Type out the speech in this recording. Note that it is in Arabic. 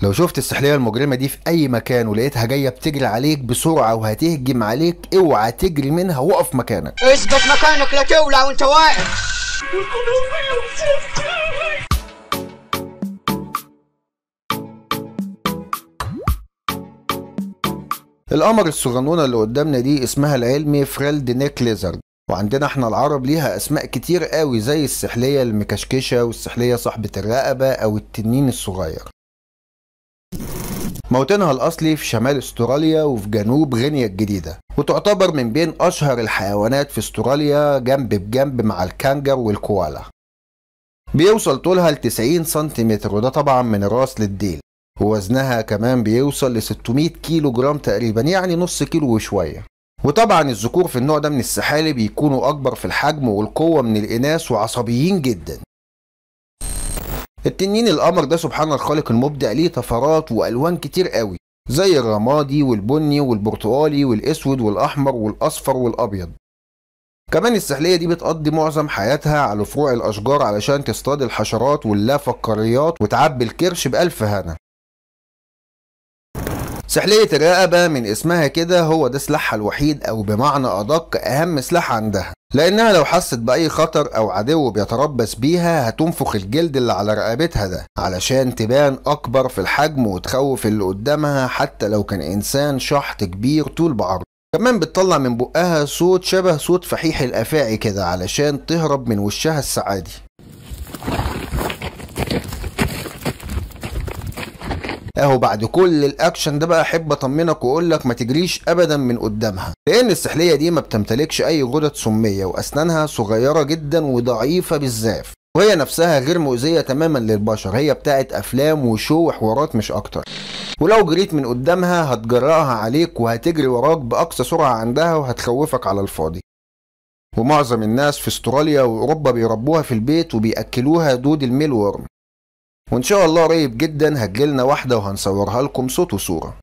لو شفت السحلية المجرمة دي في أي مكان ولقيتها جاية بتجري عليك بسرعة وهتهجم عليك، اوعى تجري منها، وقف مكانك. اثبت مكانك لا تولع وانت واقف. القمر الصغنونة اللي قدامنا دي اسمها العلمي فريلد نيك ليزرد، وعندنا احنا العرب ليها اسماء كتير قوي زي السحلية المكشكشة والسحلية صاحبة الرقبة او التنين الصغير. موطنها الاصلي في شمال استراليا وفي جنوب غينيا الجديدة، وتعتبر من بين اشهر الحيوانات في استراليا جنب بجنب مع الكانجر والكوالا. بيوصل طولها ل 90 سنتيمتر، وده طبعا من الراس للديل، ووزنها كمان بيوصل ل 600 كيلو جرام تقريبا، يعني نص كيلو وشوية. وطبعا الذكور في النوع ده من السحالي بيكونوا اكبر في الحجم والقوة من الاناث وعصبيين جدا. التنين القمر ده سبحان الخالق المبدع ليه طفرات والوان كتير قوي، زي الرمادي والبني والبرتقالي والاسود والاحمر والاصفر والابيض. كمان السحلية دي بتقضي معظم حياتها على فروع الاشجار علشان تصطاد الحشرات واللافقاريات وتعبي الكرش بألف هنا. سحلية الرقبة من اسمها كده هو ده سلاحها الوحيد، او بمعنى ادق اهم سلاح عندها، لانها لو حست باي خطر او عدو بيتربص بيها هتنفخ الجلد اللي على رقبتها ده علشان تبان اكبر في الحجم وتخوف اللي قدامها حتى لو كان انسان شحط كبير طول بعرض. كمان بتطلع من بقها صوت شبه صوت فحيح الافاعي كده علشان تهرب من وشها السعادي. اهو بعد كل الاكشن ده بقى احب اطمنك واقول لك ما تجريش ابدا من قدامها، لان السحليه دي ما بتمتلكش اي غدد سميه واسنانها صغيره جدا وضعيفه بالزاف، وهي نفسها غير مؤذيه تماما للبشر، هي بتاعت افلام وشو وحوارات مش اكتر. ولو جريت من قدامها هتجرأها عليك وهتجري وراك باقصى سرعه عندها وهتخوفك على الفاضي. ومعظم الناس في استراليا واوروبا بيربوها في البيت وبياكلوها دود الميل وورم، وان شاء الله قريب جدا هتجيلنا واحدة وهنصورها لكم صوت وصورة.